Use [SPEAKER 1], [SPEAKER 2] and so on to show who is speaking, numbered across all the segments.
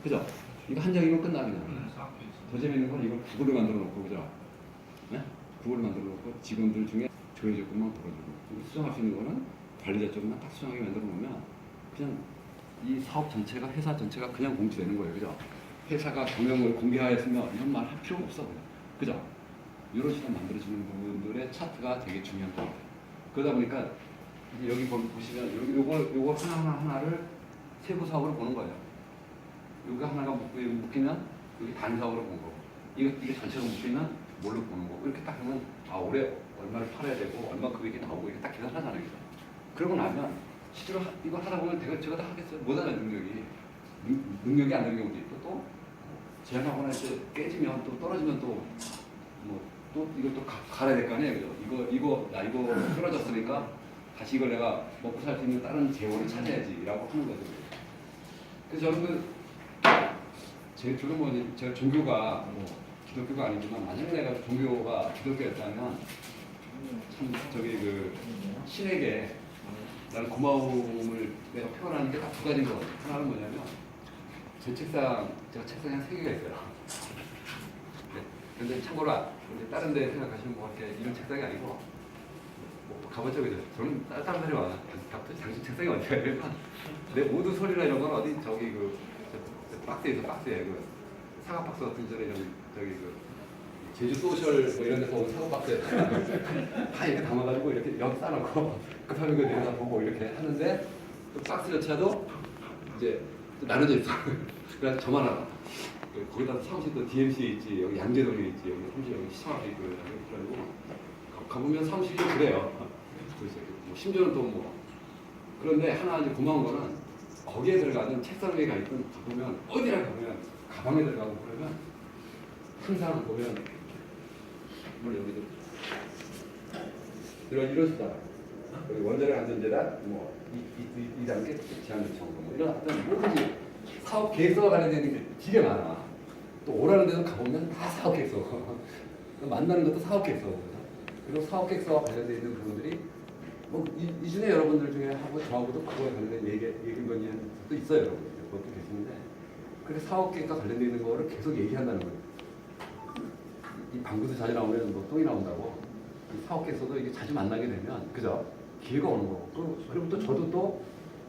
[SPEAKER 1] 그죠? 이거 한 장이면 끝나거든요. 더 재밌는 건 이걸 구글을 만들어 놓고, 그죠? 네? 구글을 만들어 놓고 직원들 중에 조회 조건만 걸어주고, 수정할 수 있는 거는 관리자 쪽만 딱 수정하게 만들어 놓으면 그냥 이 사업 전체가, 회사 전체가 그냥 공지되는 거예요. 그죠? 회사가 경영을 공개하였으면 이런 말 할 필요가 없어. 그죠? 이런 식으로 만들어지는 부분들의 차트가 되게 중요한 것 같아요. 그러다 보니까 여기 보시면 요거 하나를 세부 사업으로 보는 거예요. 요거 하나가 묶이면 여기 단 사업으로 보는 거고, 이게 전체로 묶이면 뭘로 보는 거고, 이렇게 딱 하면 아 올해 얼마를 팔아야 되고 얼마 금액이 나오고 이렇게 딱 계산하잖아요. 그러고 나면 실제로 이거 하다 보면 제가 다 하겠어요. 못하는 능력이 안 되는 경우도 있고, 또 제안하거나 이제 깨지면 또 떨어지면 또 이것도 갈아야 될 거 아니에요. 그죠? 이거 떨어졌으니까 다시 이걸 내가 먹고 살 수 있는 다른 재원을 찾아야지라고 하는 거죠. 그래서 저는 제가 종교가 기독교가 아니지만 만약에 내가 종교가 기독교였다면 참 신에게 나는 고마움을 내가 표현하는 게 딱 두 가지인 것 같아요. 하나는 뭐냐면 제 책상, 제가 책상에 한 3개가 있어요. 근데 참고로 다른 데 생각하시는 것 같아 이런 책상이 아니고 가봤죠. 그죠? 저는 다른 사람이 많아. 당신 책상이 어디야? 이러면 내 모든 소리나 이런 건 어디 박스에 사과 박스 같은 제주 소셜 이런 데서 온 사과 박스에 다 이렇게 담아가지고 이렇게 여기 싸놓고 급하면 그 내려다 보고 이렇게 하는데 그 박스 자체도 이제 또 나눠져 있어. 그래서 저만 알아. 거기다 사무실도 DMC에 있지, 여기 양재동에 있지, 여기 사무실 여기 시청 앞에 있고 그래가지고 가보면 사무실이 그래요. 심지어는 또 그런데 하나 이제 고마운 거는 거기에 들어가는 책상 위에 가 있던 가보면 어디라 가보면 가방에 들어가고 그러면 항상 보면 여기도 이런 수다 여기 원자력 안전재단 이 단계 제한 요청 이런 어떤 뭐든지 사업 계획서와 관련된 게 되게 많아. 또 오라는 데도 가보면 다 사업 계획서. 만나는 것도 사업 계획서거든. 그리고 사업 계획서와 관련되어 있는 부분들이 이 중에 여러분들 중에 하고 저하고도 그거에 관련된 얘기인 것도 있어요. 여러분들. 그것도 계시는데 그렇게 사업 계획과 관련되어 있는 거를 계속 얘기한다는 거예요. 이 방구도 자주 나오면 똥이 나온다고. 이 사업 계획서도 이게 자주 만나게 되면 그죠? 기회가 오는 거고. 그리고 또 저도 또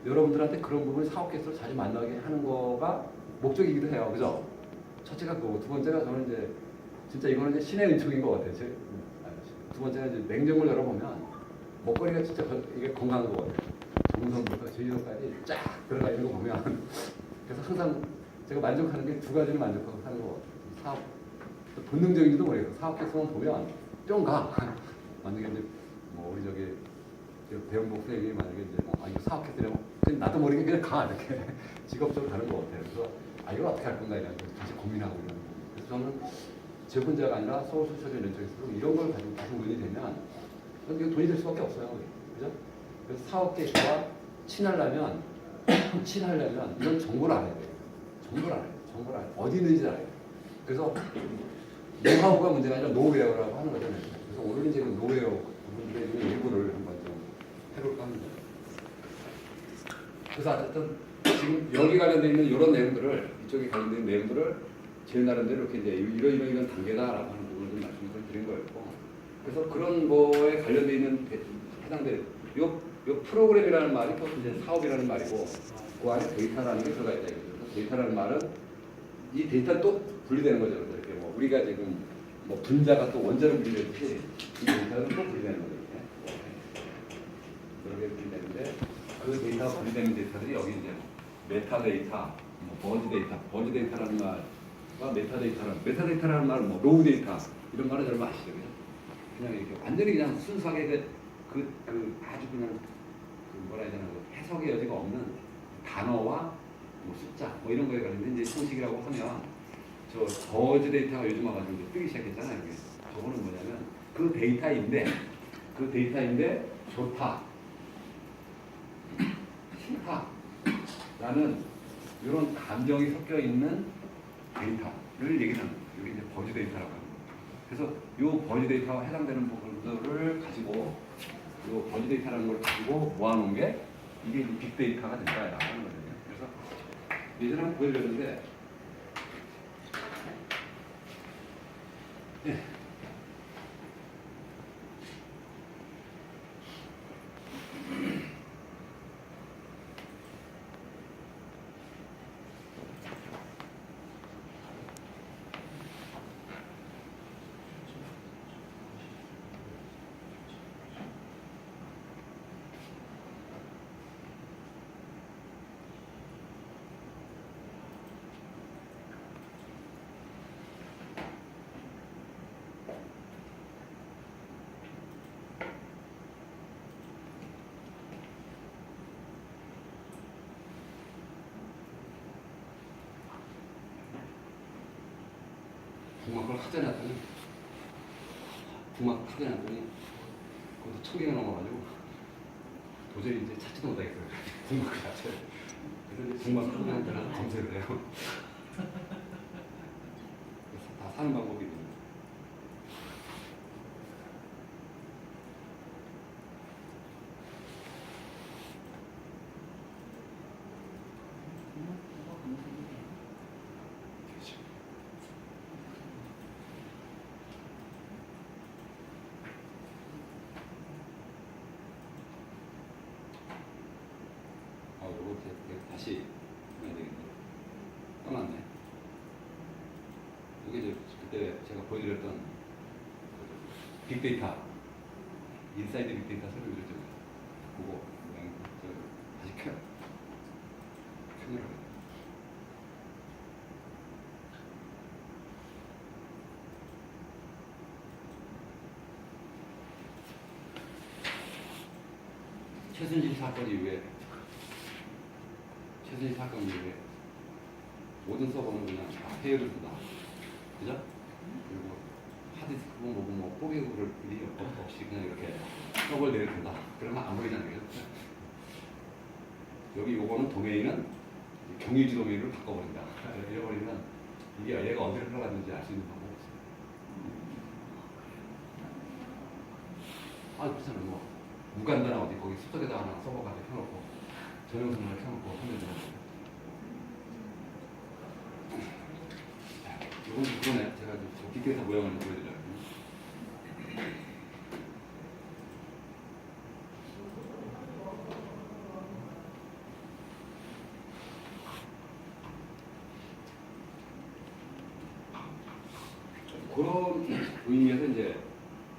[SPEAKER 1] 여러분들한테 그런 부분을 사업 계획서를 자주 만나게 하는 거가 목적이기도 해요. 그죠? 첫째가 그거고 두 번째가 저는 이제 진짜 이거는 이제 신의 은총인 것 같아요. 두 번째는 이제 냉정을 열어보면 먹거리가 진짜 이게 건강한 것 같아요. 정선부터 제주도까지 쫙 들어가 있는 거 보면 그래서 항상 제가 만족하는 게 두 가지를 만족하고 사는 것 같아요. 사업 본능적인지도 모르겠어요. 사업 계획서만 보면 뿅 가. 만약에 이제 우리 배영복 선생님이 만약에 이제 이거 사업 계획서라고 나도 모르게 그냥 가 이렇게 직업적으로 가는 것 같아요. 그래서 이걸 어떻게 할 건가 이런 거 다시 고민하고 이런 거. 그래서 저는 제 혼자가 아니라 서울소셜 연구소에서 이런 걸 가지고 다시 논의 되면 이거 돈이 될 수밖에 없어요. 그죠? 그래서 사업 계획과 친하려면 이런 정보를 알아야 돼요. 정보를 알아야 돼요. 어디 있는지 알아야 돼요. 그래서 노하우가 문제가 아니라 노웨어라고 하는 거잖아요. 그래서 오늘 이제 그 노웨어 부분들의 일부를 한번 좀 해볼까 합니다. 그래서 어쨌든 지금 여기 관련되어 있는 이런 내용들을 이쪽에 관련된 내용들을 제 나름대로 이렇게 이제 이런 단계다라고 하는 부분을 좀 말씀을 드린 거였고, 그래서 그런 거에 관련되어 있는 해당될 요 프로그램이라는 말이 또 이제 사업이라는 말이고 그 안에 데이터라는 게 들어가 있다 이거죠. 데이터라는 말은 이 데이터는 또 분리되는 거죠. 이렇게 우리가 지금 분자가 또 원자로 분리되듯이 이 데이터는 또 분리되는 거죠. 이렇게 분리되는데 그 데이터가 분리되는 데이터들이 여기 이제 메타데이터, 버즈 데이터라는 말과 메타데이터라는 말은 로우 데이터 이런 말은 여러분 아시죠? 그냥 이렇게 완전히 그냥 순수하게 아주 그냥 뭐라 해야 되나 해석의 여지가 없는 단어와 숫자 이런 거에 관련된 이제 형식이라고 하면 저 버즈 데이터가 요즘 와가지고 이제 뜨기 시작했잖아요. 이게. 저거는 뭐냐면 그 데이터인데 좋다, 싫다라는 이런 감정이 섞여 있는 데이터를 얘기하는 거예요. 이게 이제 버즈 데이터라고 합니다. 그래서 이 버즈 데이터와 해당되는 부분들을 가지고 이 버즈 데이터라는 걸 가지고 모아놓은 게 이게 빅데이터가 된다라고 하는 거거든요. 그래서 예전에 한번 보여드렸는데 예. 궁막 그걸 하자놨더니 궁막 하자놨더니 그것도 1000개가 넘어가지고 도저히 이제 찾지도 못하겠어요. 궁막 자체를. 그래서 이제 궁막 하자놨더니 검색을 해요. 그래서 다 사는 방법이 있는 거예요. 요거 다시 해야 되겠네. 떠났네. 이게 이제 그때 제가 보여드렸던 그 빅데이터, 인사이드 빅데이터 설명드렸죠. 그거 다시 켜요. 켜요. 최순실 사건 이후에 최순실 사건 이후에 모든 서버는 그냥 다 페이를 쓴다. 그죠? 그리고 하드디스크 뭐 뽀개구를 일이 없이 그냥 이렇게 서버를 내려준다. 그러면 안 보이잖아요. 그죠? 여기 요거는 도메인은 경유지 도메인으로 바꿔버린다. 잃어버리면 이게 얘가 어디로 흘러갔는지 알 수 있는 방법이 없어요. 아, 그렇잖아요. 뭐 무간다나 어디 거기 수석에다가 하나 서버 같은 켜놓고 전용선을 켜놓고 하면 되잖아요. 이건 그거네. 제가 빅데이터 모양을 보여드려요. 그런 의미에서 이제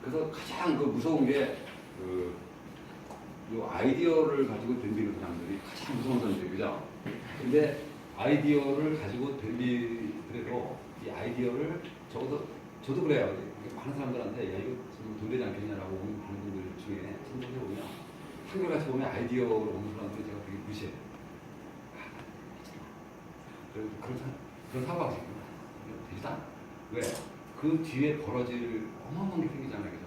[SPEAKER 1] 그래서 가장 그 무서운 게 요 아이디어를 가지고 덤비는 사람들이 가장 무서운 사람들이 그죠? 근데 아이디어를 가지고 덤비더라도 이 아이디어를 저도 그래요. 많은 사람들한테 야 이거 돈 되지 않겠냐라고 오는 분들 중에 친구들 보면 한결같이 보면 아이디어로 오는 사람들 제가 되게 무시해요. 그런 사고가 있구나. 되지도 않아. 왜? 그 뒤에 벌어질 어마어마한 게 생기잖아요. 그죠?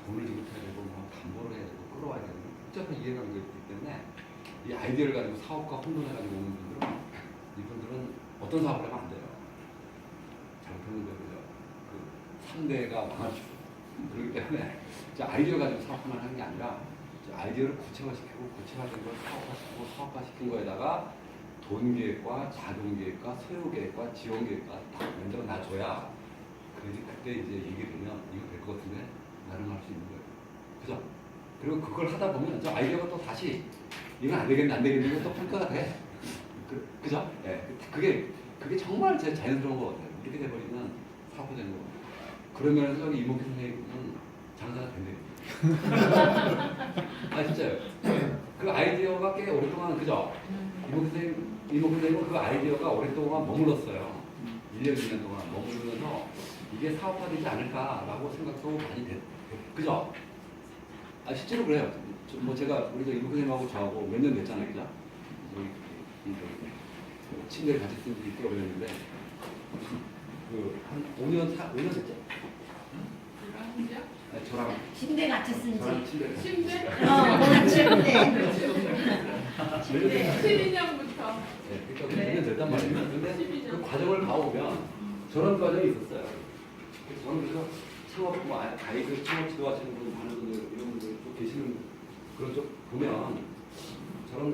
[SPEAKER 1] 돈을 지급해야 되고 뭐 담보를 해야 되고 끌어와야 되고 복잡한 이해관계가 있기 때문에 이 아이디어를 가지고 사업과 혼돈해가지고 오는 분들은 이분들은 어떤 사업을 하면 안 돼요. 잘못하는 거예요. 그죠? 그 3대가 망할 수 그렇기 때문에 아이디어 가지고 사업만 하는 게 아니라 아이디어를 구체화시키고 구체화된 걸 사업화시키고 사업화시킨 거에다가 돈 계획과 자금 계획과 소요 계획과 지원 계획과 다 면접을 다 줘야 그때 이제 얘기를 되면 이거 될 것 같은데 나름 할 수 있는 거예요. 그죠? 그리고 그걸 하다 보면 저 아이디어가 또 다시 이건 안 되겠네 안 되겠네 또 평가가 돼. 그죠? 예. 그게 정말 제 자연스러운 것 같아요. 이렇게 돼버리면 사업화 되는 거. 그러면 저기 이목희 선생님은 장사가 된대요. 아 진짜요. 그 아이디어가 꽤 오랫동안 그죠? 이목희 선생님은 그 아이디어가 오랫동안 머물렀어요. 1년, 2년 동안 머무르면서 이게 사업화되지 않을까라고 생각도 많이 그죠? 아 실제로 그래요. 뭐 제가 우리 이목희 선생님하고 저하고 몇 년 됐잖아요, 그죠? 침대를 같이 쓴 지 꽤 오래됐는데 한 5년 됐죠? 네, 저랑
[SPEAKER 2] 침대 같이 쓴지.
[SPEAKER 1] 저랑 침대.
[SPEAKER 3] 침대?
[SPEAKER 2] 침대.
[SPEAKER 3] 12년부터.
[SPEAKER 1] 네, 그러니까 5년 됐단 말이에요. 근데 그 과정을 가보면 저런 과정이 있었어요. 저는 그래서 창업, 뭐 가이드 창업 지도하시는 분, 많은 분들, 이런 분들 또 계시는 그런 쪽 보면 저런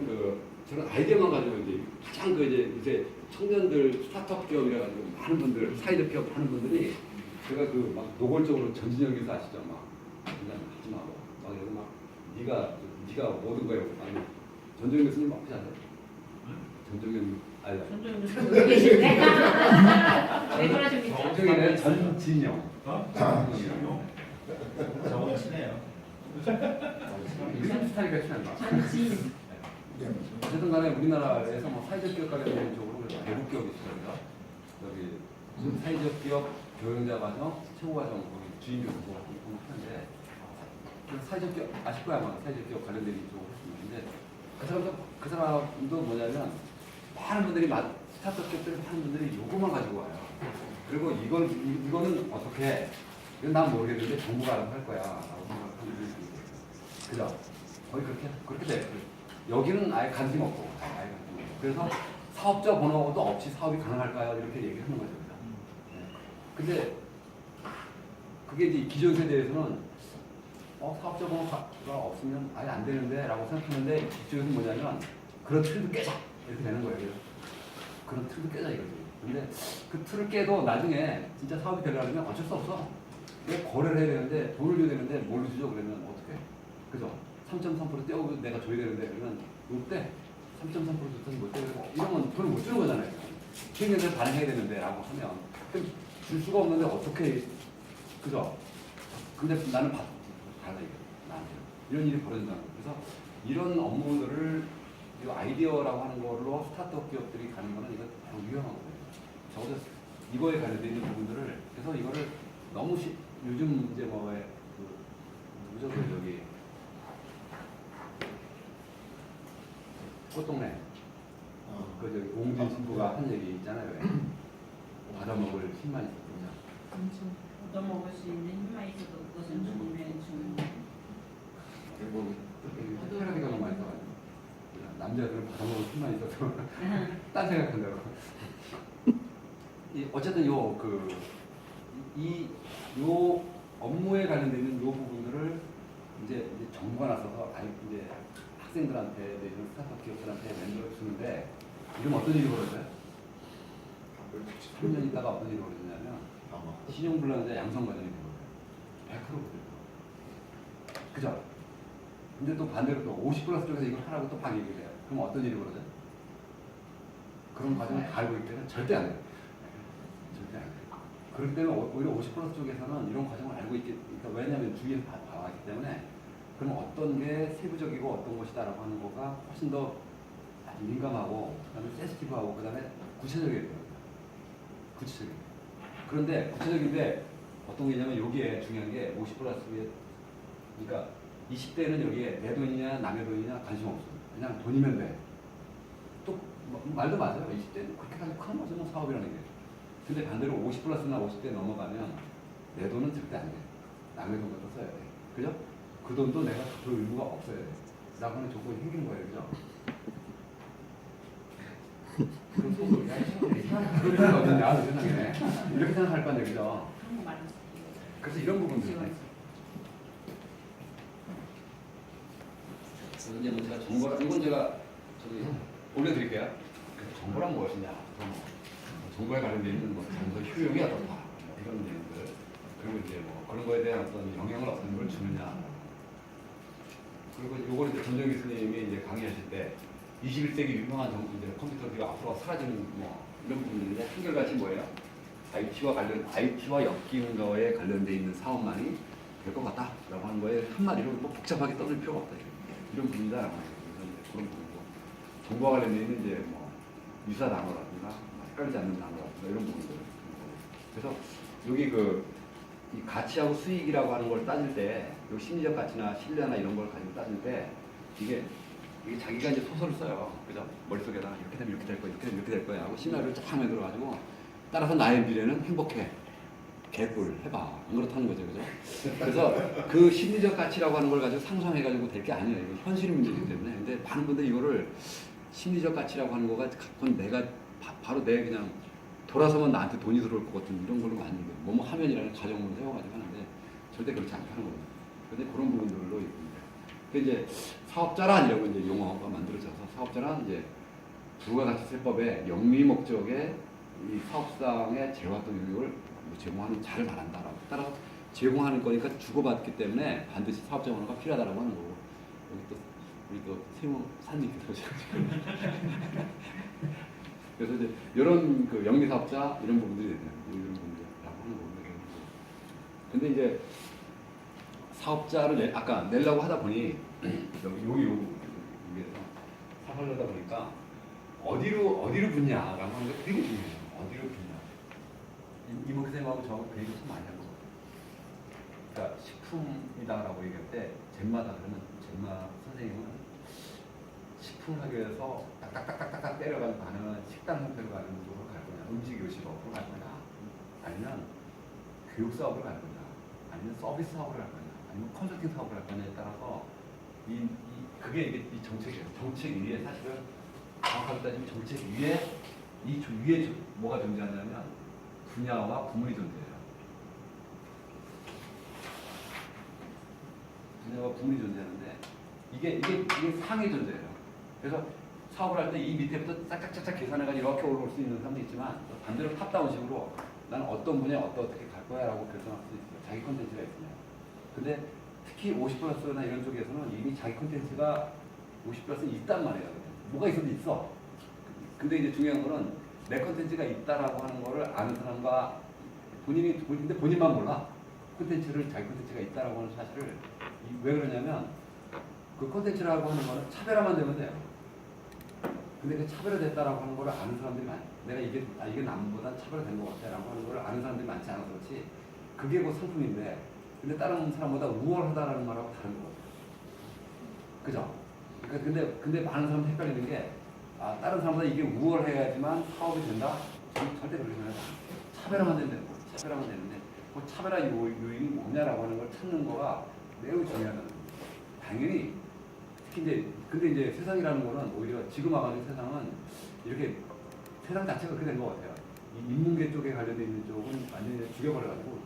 [SPEAKER 1] 아이디어만 가지고 이제 가장 이제 청년들 스타트업 기업이라 가지고 많은 분들, 사이드 기업 하는 분들이 제가 그 막 노골적으로 전진영 교수 아시죠? 막 그냥 하지 마. 막 이러고 막 네가 모든 거예요. 아니 전정현 교수님 혹시 아세요? 전정현 알죠?
[SPEAKER 2] 전종 교수님 왜 계신데? 왜 그러십니까?
[SPEAKER 1] 전정현의 전진영.
[SPEAKER 3] 저보다 친해요.
[SPEAKER 1] 이런 스타일이 친한가?
[SPEAKER 2] 전진.
[SPEAKER 1] 어쨌든 간에 우리나라에서 뭐 사회적 기업 관련된 쪽으로 외국 기업이 있습니다. 여기 사회적 기업 교양자 과정, 최고 과정 주임 교수고 하는데 사회적 기업 아실 거야 아마 사회적 기업 관련된 이쪽으로 했는데 그 사람도 뭐냐면 많은 분들이 스타트업 기업들 많은 분들이 요거만 가지고 와요. 그리고 이거는 어떻게 이건 난 모르겠는데 정부가 알아서 할 거야라고 생각하는 분들이 있습니다. 그죠? 거의 그렇게 돼. 여기는 아예 관심 없고, 아예 관심 없고. 그래서 사업자 번호도 없이 사업이 가능할까요? 이렇게 얘기하는 거죠. 네. 근데 그게 이제 기존 세대에서는 사업자 번호가 없으면 아예 안 되는데 라고 생각하는데 이쪽에서 뭐냐면 그런 틀도 깨자 이렇게 되는 거예요. 그래서 그런 틀도 깨자 이거지. 근데 그 틀을 깨도 나중에 진짜 사업이 되려면 어쩔 수 없어. 왜 거래를 해야 되는데 돈을 줘야 되는데 뭘로 주죠? 그러면 어떻게? 그죠? 3.3% 떼어고 내가 줘야 되는데 그러면 롯데 3.3% 줬더니 못 떼고 이러면 돈을 못 주는 거잖아요. 시행령을 반영해야 되는데 라고 하면 그럼 줄 수가 없는데 어떻게 그죠? 근데 나는 받아 이거 나한테 이런 일이 벌어진다는 거예요. 그래서 이런 업무들을 이 아이디어라고 하는 걸로 스타트업 기업들이 가는 거는 이거 바로 위험하거든요. 적어도 이거에 관련된 있는 부분들을 그래서 이거를 너무 요즘 이제 누구죠? 여기 꽃동네 그 저기 옹진 신부가 한 얘기 있잖아요. 왜? 받아먹을 힘만 있었거든요.
[SPEAKER 2] 얻어먹을 수 있는 힘만 있어도 그것은 죽으면 죽는
[SPEAKER 1] 그리고 테라비가 너무 많이 써가지고 남자들은 받아먹을 힘만 있어도 딴 생각한다고. 어쨌든 요 업무에 관련된 요 부분들을 이제 정부가 나서서 이제 학생들한테 이런 스타트업 기업들한테 멘토를 주는데 이러면 어떤 일이 벌어져요? 3년 있다가 어떤 일이 벌어지냐면 신용불량자 양성 과정이 되는 거예요. 100% 그죠? 근데 또 반대로 또 50+ 쪽에서 이걸 하라고 또 방해가 돼요. 그럼 어떤 일이 벌어져요? 그런 과정을 다 알고 있기 때문에 절대 안 돼요. 절대 안 돼요. 그렇기 때문에 오히려 50+ 쪽에서는 이런 과정을 알고 그러니까 왜냐하면 주위에서 봐왔기 때문에 그럼 어떤 게 세부적이고 어떤 것이다라고 하는 거가 훨씬 더 민감하고 그다음에 센시티브하고 그다음에 구체적이게 돼요. 구체적이게. 그런데 구체적인데 어떤 게냐면 여기에 중요한 게 50+에 그러니까 20대는 여기에 내 돈이냐 남의 돈이냐 관심 없어요. 그냥 돈이면 돼. 또 말도 맞아요. 20대는 그렇게까지 큰 거죠. 뭐 사업이라는 게. 근데 반대로 50+나 50대 넘어가면 내 돈은 절대 안 돼. 남의 돈 갖다 써야 돼. 그죠? 그 돈도 내가 줄 의무가 없어야 돼. 라고 하는 조건이 생긴 거예요. 그죠? 그럼 또 그런 거 어딨냐? 세상에. 이렇게 생각할 거 아니에요. 그죠?
[SPEAKER 2] 그런 거 말이지.
[SPEAKER 1] 그래서 이런 부분들이 그래서 이제 뭐 제가 정보랑 이건 제가 저기 올려드릴게요. 정보란 무엇이냐? 정보에 관련되어 있는 뭐 정보 효용이 어떻다 뭐 이런 내용들 그리고 이제 뭐 그런 거에 대한 어떤 영향을 어떤 걸 주느냐 그리고 요거는 이제 전정 교수님이 이제 강의하실 때 21세기 유명한 이제 컴퓨터가 앞으로 사라지는 뭐 이런 부분인데 한결같이 뭐예요? IT와 엮이는 거에 관련되어 있는 사업만이 될 것 같다라고 하는 거에 한마디로 뭐 복잡하게 떠들 필요가 없다 이런 부분이다라고 하는 거예요. 그런 부분이고 정보와 관련되어 있는 이제 뭐 유사 단어라든가 헷갈리지 않는 단어라든가 이런 부분들. 그래서 여기 이 가치하고 수익이라고 하는 걸 따질 때, 요 심리적 가치나 신뢰나 이런 걸 가지고 따질 때, 이게 자기가 이제 소설을 써요. 그죠? 머릿속에다 이렇게 되면 이렇게 될 거야, 이렇게 되면 이렇게 될 거야 하고 시나리오를 쫙 만들어가지고, 따라서 나의 미래는 행복해. 개꿀 해봐. 안 그렇다는 거죠. 그죠? 그래서 그 심리적 가치라고 하는 걸 가지고 상상해가지고 될 게 아니에요. 이거 현실 문제이기 때문에. 근데 많은 분들이 이거를 심리적 가치라고 하는 거가 그건 내가 바로 내 그냥 돌아서면 나한테 돈이 들어올 것 같은 이런 걸로 많이 뭐뭐 하면이라는 가정으로 세워가지고 하는데 절대 그렇지 않다는 겁니다. 근데 그런 부분들로 있습니다. 그 이제 사업자란이라고 이제 용어가 만들어져서 사업자란 이제 부가가치세법의 영리 목적의 이 사업상의 재활동 능력을 제공하는 잘 말한다라고. 따라서 제공하는 거니까 주고받기 때문에 반드시 사업자 번호가 필요하다라고 하는 거고. 우리 또 세무 산님께서 지금 그래서 이제 이런 그 영리 사업자 이런 부분들이 되네요. 이런 부분들이라고 하는 거고요. 근데 이제 사업자를 아까 내려고 하다 보니 여기 여기에서 사업하려다 보니까 어디로 붙냐라고 하는 게 되게 중요해요. 어디로 붙냐. 이모 선생님하고 저 그 얘기 참 많이 한 거. 그러니까 식품이다라고 얘기할 때 젠마다 그러면 젠마 선생님은 식품 학교에서 딱딱딱딱딱 때려가지고 가는 식당 형태로 가는 쪽으로 갈 거냐, 음식 요식업으로 갈 거냐, 아니면 교육 사업으로 갈 거냐, 아니면 서비스 사업으로 갈 거냐, 아니면 컨설팅 사업으로 갈 거냐에 따라서 그게 이게 이 정책이에요. 정책 위에 사실은 정확하게 따지면 정책 위에 위에 뭐가 존재하냐면 분야와 부문이 존재해요. 분야와 부문이 존재하는데 이게 상이 존재해요. 그래서 사업을 할 때 이 밑에부터 짝짝짝짝 계산해가지고 이렇게 올라올 수 있는 사람도 있지만 반대로 탑다운식으로 나는 어떤 분야에 어떻게 갈 거야라고 결정할 수 있어요. 자기 콘텐츠가 있으면. 근데 특히 50+나 이런 쪽에서는 이미 자기 콘텐츠가 50+는 있단 말이에요. 뭐가 있어도 있어. 근데 이제 중요한 거는 내 콘텐츠가 있다라고 하는 거를 아는 사람과 근데 본인만 몰라. 자기 콘텐츠가 있다라고 하는 사실을 왜 그러냐면 그 콘텐츠라고 하는 거는 차별화만 되면 돼요. 근데 그 차별화됐다라고 하는 거를 아는 사람들이 내가 이게 남보다 차별화된 것 같다라고 하는 거를 아는 사람들이 많지 않아서 그렇지. 그게 그 상품인데, 근데 다른 사람보다 우월하다라는 말하고 다른 거 같아요. 그죠? 그러니까 근데 많은 사람들이 헷갈리는 게 다른 사람보다 이게 우월해야지만 사업이 된다? 절대 그렇게 생각하지 않아요. 차별화만 되는데, 그 차별화 요인이 뭐냐라고 하는 걸 찾는 거가 매우 중요하다는 거예요. 당연히 특히 근데 이제 세상이라는 거는 오히려 지금 와가지고 세상은 이렇게 세상 자체가 그렇게 된 것 같아요. 이 인문계 쪽에 관련된 있는 쪽은 완전히 죽여버려가지고